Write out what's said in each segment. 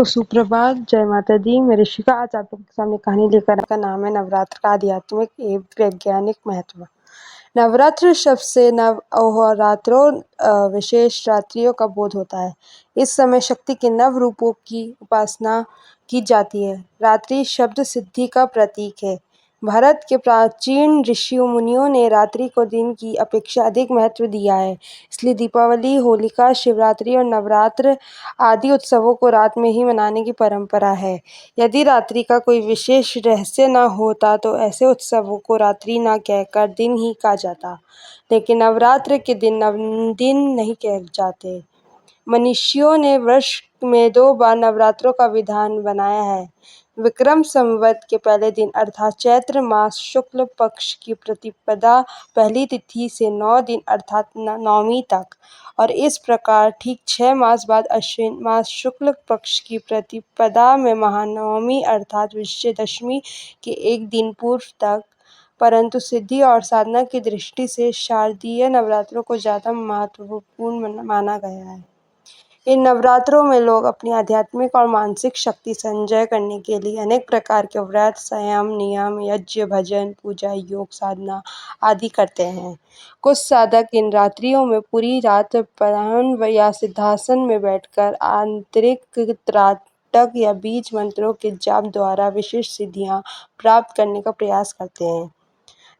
को सुप्रभात, जय माता दी। मैं ऋषिका आज आप लोगों के सामने कहानी लेकर का नाम है नवरात्र का आध्यात्मिक एवं वैज्ञानिक महत्व। नवरात्र शब्द से नव और रात्रों विशेष रात्रियों का बोध होता है। इस समय शक्ति के नव रूपों की उपासना की जाती है। रात्रि शब्द सिद्धि का प्रतीक है। भारत के प्राचीन ऋषियों मुनियों ने रात्रि को दिन की अपेक्षा अधिक महत्व दिया है। इसलिए दीपावली, होलिका, शिवरात्रि और नवरात्र आदि उत्सवों को रात में ही मनाने की परंपरा है। यदि रात्रि का कोई विशेष रहस्य न होता तो ऐसे उत्सवों को रात्रि न कहकर दिन ही कहा जाता। लेकिन नवरात्र के दिन नवदिन नहीं कहे जाते। मनीषियों ने वर्ष में 2 बार नवरात्रों का विधान बनाया है। विक्रम संवत के पहले दिन अर्थात चैत्र मास शुक्ल पक्ष की प्रतिपदा पहली तिथि से 9 दिन अर्थात नवमी तक, और इस प्रकार ठीक 6 मास बाद अश्विन मास शुक्ल पक्ष की प्रतिपदा में महानवमी अर्थात विजयदशमी के 1 दिन पूर्व तक। परंतु सिद्धि और साधना की दृष्टि से शारदीय नवरात्रों को ज़्यादा महत्वपूर्ण माना गया है। इन नवरात्रों में लोग अपनी आध्यात्मिक और मानसिक शक्ति संचय करने के लिए अनेक प्रकार के व्रत, संयम, नियम, यज्ञ, भजन, पूजा, योग, साधना आदि करते हैं। कुछ साधक इन रात्रियों में पूरी रात पलंग या सिंहासन में बैठकर आंतरिक त्राटक या बीज मंत्रों के जाप द्वारा विशेष सिद्धियां प्राप्त करने का प्रयास करते हैं।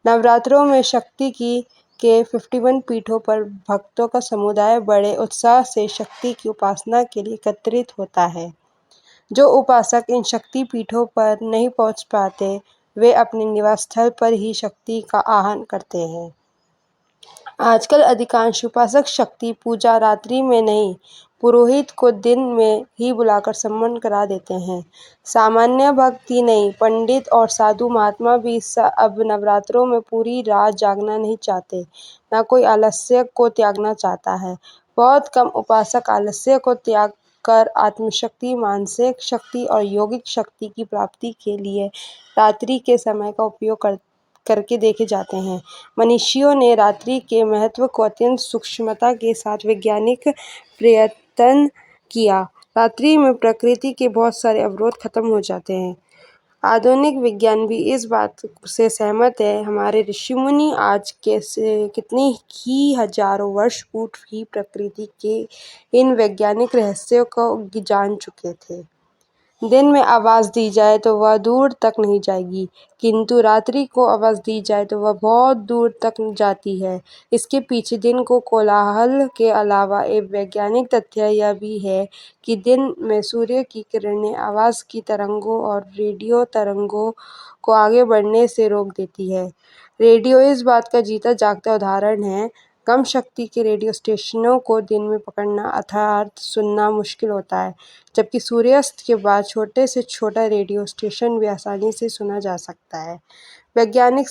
नवरात्रों में शक्ति के 51 पीठों पर भक्तों का समुदाय बड़े उत्साह से शक्ति की उपासना के लिए एकत्रित होता है। जो उपासक इन शक्ति पीठों पर नहीं पहुंच पाते, वे अपने निवास स्थल पर ही शक्ति का आह्वान करते हैं। आजकल अधिकांश उपासक शक्ति पूजा रात्रि में नहीं, पुरोहित को दिन में ही बुलाकर सम्मान करा देते हैं। सामान्य भक्ति नहीं, पंडित और साधु महात्मा भी अब नवरात्रों में पूरी रात जागना नहीं चाहते। न कोई आलस्य को त्यागना चाहता है। बहुत कम उपासक आलस्य को त्याग कर आत्मशक्ति, मानसिक शक्ति और यौगिक शक्ति की प्राप्ति के लिए रात्रि के समय का उपयोग करके देखे जाते हैं। मनीषियों ने रात्रि के महत्व को अत्यंत सूक्ष्मता के साथ वैज्ञानिक प्रयत्न किया। रात्रि में प्रकृति के बहुत सारे अवरोध खत्म हो जाते हैं। आधुनिक विज्ञान भी इस बात से सहमत है। हमारे ऋषि मुनि आज के से कितने ही हजारों वर्ष पूर्व ही प्रकृति के इन वैज्ञानिक रहस्यों को जान चुके थे। दिन में आवाज़ दी जाए तो वह दूर तक नहीं जाएगी, किंतु रात्रि को आवाज़ दी जाए तो वह बहुत दूर तक जाती है। इसके पीछे दिन को कोलाहल के अलावा एक वैज्ञानिक तथ्य यह भी है कि दिन में सूर्य की किरणें आवाज़ की तरंगों और रेडियो तरंगों को आगे बढ़ने से रोक देती है। रेडियो इस बात का जीता जागता उदाहरण है। कम शक्ति के रेडियो स्टेशनों को दिन में पकड़ना अर्थात सुनना मुश्किल होता है, जबकि सूर्यास्त के बाद छोटे से छोटा रेडियो स्टेशन भी आसानी से सुना जा सकता है। वैज्ञानिक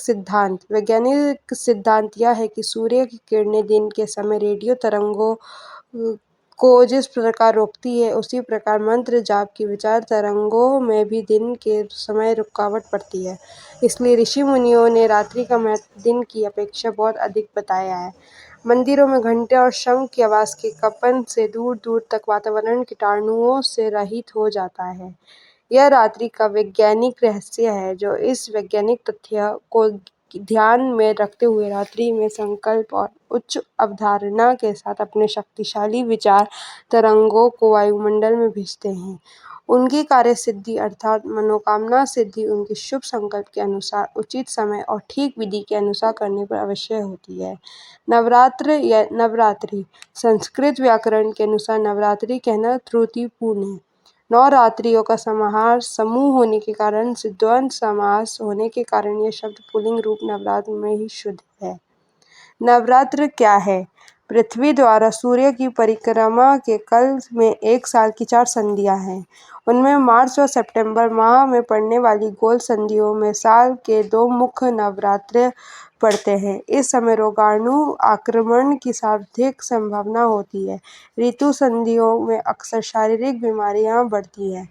सिद्धांत यह है कि सूर्य की किरणें दिन के समय रेडियो तरंगों को जिस प्रकार रोकती है, उसी प्रकार मंत्र जाप की विचार तरंगों में भी दिन के समय रुकावट पड़ती है। इसलिए ऋषि मुनियों ने रात्रि का महत्व दिन की अपेक्षा बहुत अधिक बताया है। मंदिरों में घंटे और शंख की आवाज़ के कंपन से दूर दूर तक वातावरण कीटाणुओं से रहित हो जाता है। यह रात्रि का वैज्ञानिक रहस्य है, जो इस वैज्ञानिक तथ्य को ध्यान में रखते हुए रात्रि में संकल्प और उच्च अवधारणा के साथ अपने शक्तिशाली विचार तरंगों को वायुमंडल में भेजते हैं। उनकी कार्य सिद्धि अर्थात मनोकामना सिद्धि उनके शुभ संकल्प के अनुसार, उचित समय और ठीक विधि के अनुसार करने पर अवश्य होती है। नवरात्र या नवरात्रि संस्कृत व्याकरण के अनुसार नवरात्रि कहना त्रुटिपूर्ण है। 9 रात्रियों का समाहार समूह होने के कारण द्वंद्व समास होने के कारण यह शब्द पुल्लिंग रूप नवरात्र में ही शुद्ध है। नवरात्र क्या है? पृथ्वी द्वारा सूर्य की परिक्रमा के काल में 1 साल की 4 संधियां हैं। उनमें मार्च और सितंबर माह में पड़ने वाली गोल संधियों में साल के 2 मुख्य नवरात्र पड़ते हैं। इस समय रोगाणु आक्रमण की सर्वाधिक संभावना होती है। ऋतु संधियों में अक्सर शारीरिक बीमारियां बढ़ती हैं।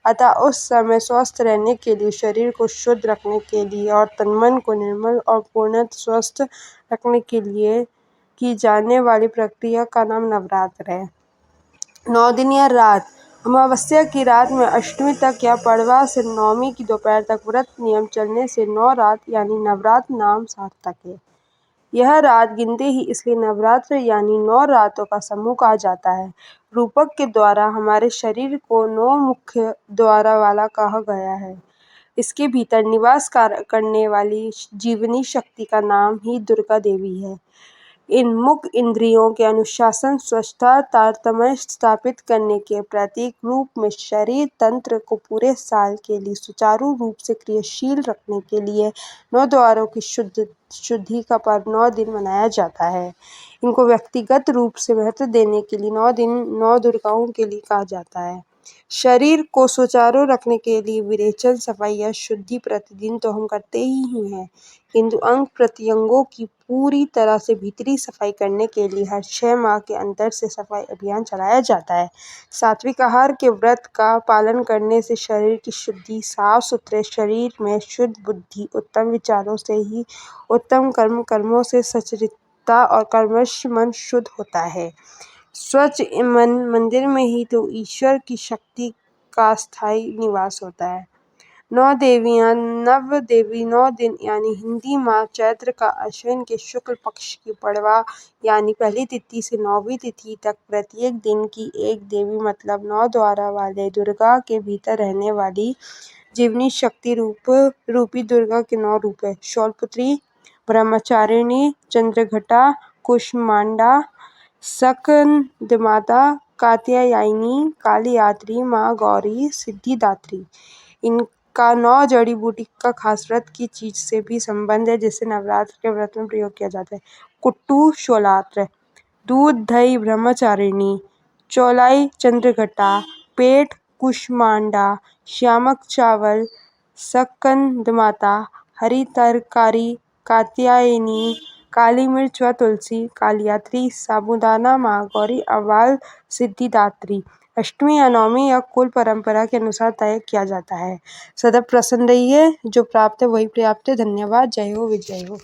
अतः उस समय स्वस्थ रहने के लिए, शरीर को शुद्ध रखने के लिए और तन-मन को निर्मल और पूर्णतः स्वस्थ रखने के लिए की जाने वाली प्रक्रिया का नाम नवरात्र है। 9 दिन या रात अमावस्या की रात में अष्टमी तक या पड़वा से नवमी की दोपहर तक व्रत नियम चलने से 9 रात यानी नवरात्र नाम सार्थक है। यह रात गिनते ही इसलिए नवरात्र यानी 9 रातों का समूह कहा जाता है। रूपक के द्वारा हमारे शरीर को 9 मुख्य द्वार वाला कहा गया है। इसके भीतर निवास करने वाली जीवनी शक्ति का नाम ही दुर्गा देवी है। इन मुख्य इंद्रियों के अनुशासन, स्वच्छता, तारतम्य स्थापित करने के प्रतीक रूप में शरीर तंत्र को पूरे साल के लिए सुचारू रूप से क्रियाशील रखने के लिए 9 द्वारों की शुद्धि का पर्व 9 दिन मनाया जाता है। इनको व्यक्तिगत रूप से महत्व देने के लिए 9 दिन 9 दुर्गाओं के लिए कहा जाता है। शरीर को सुचारू रखने के लिए विरेचन, सफाई या शुद्धि प्रतिदिन तो हम करते ही हैं, किंतु अंग प्रत्यंगों की पूरी तरह से भीतरी सफाई करने के लिए हर 6 माह के अंतर से सफाई अभियान चलाया जाता है। सात्विक आहार के व्रत का पालन करने से शरीर की शुद्धि, साफ सुथरे शरीर में शुद्ध बुद्धि, उत्तम विचारों से ही उत्तम कर्मों से सच्चरित्रता और कर्मश मन शुद्ध होता है। स्वच्छ मन मंदिर में ही तो ईश्वर की शक्ति का स्थायी निवास होता है। 9 देवियां, नव देवी 9 दिन यानी हिंदी माह चैत्र का अश्विन के शुक्ल पक्ष की पड़वा यानी पहली तिथि से 9वीं तिथि तक प्रत्येक दिन की एक देवी मतलब 9 द्वारा वाले दुर्गा के भीतर रहने वाली जीवनी शक्ति रूपी दुर्गा के 9 रूप है। शौलपुत्री, ब्रह्मचारिणी, चंद्रघटा, कुष्मांडा, स्कंदमाता, कात्यायनी, कालरात्रि, माँ गौरी, सिद्धिदात्री। इनका 9 जड़ी बूटी का खास व्रत की चीज से भी संबंध है जिसे नवरात्र के व्रत में प्रयोग किया जाता है। कुट्टू शौलात्र, दूध दही ब्रह्मचारिणी, चौलाई चंद्रघटा, पेट कुष्मांडा, श्यामक चावल स्कंदमाता, हरी तरकारी कात्यायनी, काली मिर्च व तुलसी कालरात्रि, साबूदाना माँ गौरी, अवाल सिद्धिदात्री। अष्टमी या नवमी या कुल परंपरा के अनुसार तय किया जाता है। सदैव प्रसन्न रहिए, जो प्राप्त है वही पर्याप्त है। धन्यवाद। जय हो, विजय हो।